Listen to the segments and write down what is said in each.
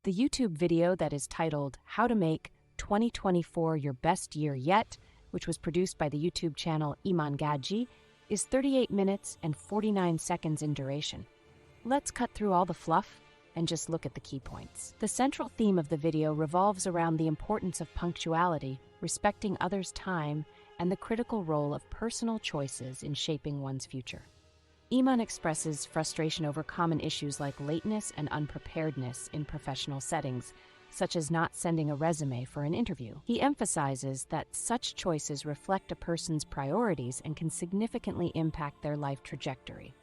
The YouTube video that is titled How to Make 2024 Your Best Year Yet, which was produced by the YouTube channel Iman Gadzhi, is 38 minutes and 49 seconds in duration. Let's cut through all the fluff and just look at the key points. The central theme of the video revolves around the importance of punctuality, respecting others' time, and the critical role of personal choices in shaping one's future. Iman expresses frustration over common issues like lateness and unpreparedness in professional settings, such as not sending a resume for an interview. He emphasizes that such choices reflect a person's priorities and can significantly impact their life trajectory.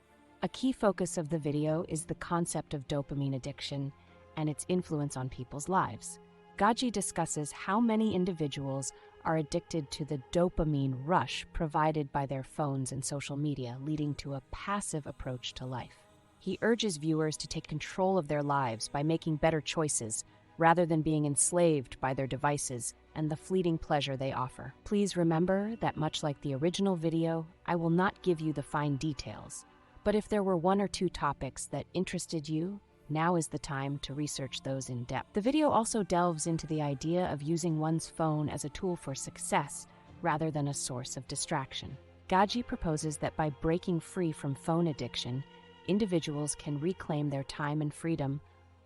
A key focus of the video is the concept of dopamine addiction and its influence on people's lives. Gadzhi discusses how many individuals are addicted to the dopamine rush provided by their phones and social media, leading to a passive approach to life. He urges viewers to take control of their lives by making better choices, rather than being enslaved by their devices and the fleeting pleasure they offer. Please remember that much like the original video, I will not give you the fine details. But if there were one or two topics that interested you, now is the time to research those in depth. The video also delves into the idea of using one's phone as a tool for success rather than a source of distraction. Gadzhi proposes that by breaking free from phone addiction, individuals can reclaim their time and freedom,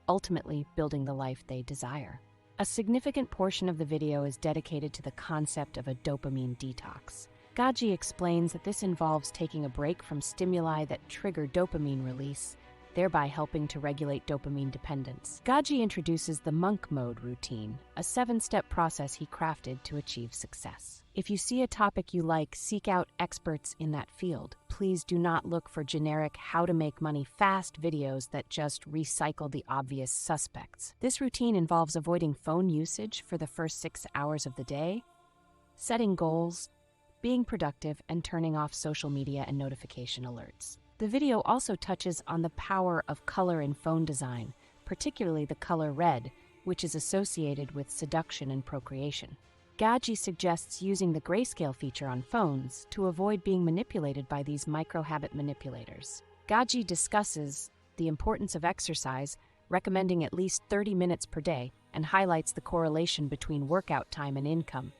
ultimately building the life they desire. A significant portion of the video is dedicated to the concept of a dopamine detox. Gadzhi explains that this involves taking a break from stimuli that trigger dopamine release, thereby helping to regulate dopamine dependence. Gadzhi introduces the monk mode routine, a 7-step process he crafted to achieve success. If you see a topic you like, seek out experts in that field. Please do not look for generic how to make money fast videos that just recycle the obvious suspects. This routine involves avoiding phone usage for the first 6 hours of the day, setting goals, being productive, and turning off social media and notification alerts. The video also touches on the power of color in phone design, particularly the color red, which is associated with seduction and procreation. Gadzhi suggests using the grayscale feature on phones to avoid being manipulated by these micro-habit manipulators. Gadzhi discusses the importance of exercise, recommending at least 30 minutes per day, and highlights the correlation between workout time and income.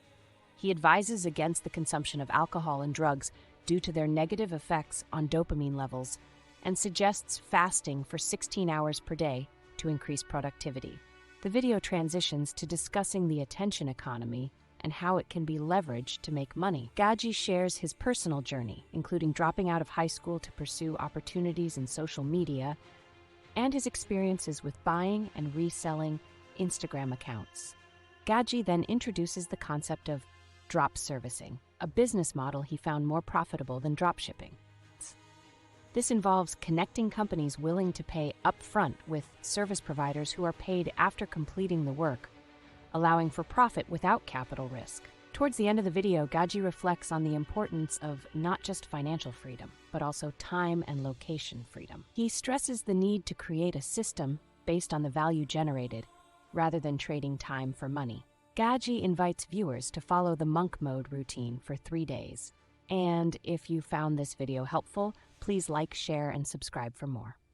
He advises against the consumption of alcohol and drugs due to their negative effects on dopamine levels, and suggests fasting for 16 hours per day to increase productivity. The video transitions to discussing the attention economy and how it can be leveraged to make money. Gadzhi shares his personal journey, including dropping out of high school to pursue opportunities in social media, and his experiences with buying and reselling Instagram accounts. Gadzhi then introduces the concept of drop servicing, a business model he found more profitable than dropshipping. This involves connecting companies willing to pay upfront with service providers who are paid after completing the work, allowing for profit without capital risk. Towards the end of the video, Gadzhi reflects on the importance of not just financial freedom, but also time and location freedom. He stresses the need to create a system based on the value generated, rather than trading time for money. Gadzhi invites viewers to follow the monk mode routine for 3 days. And if you found this video helpful, please like, share, and subscribe for more.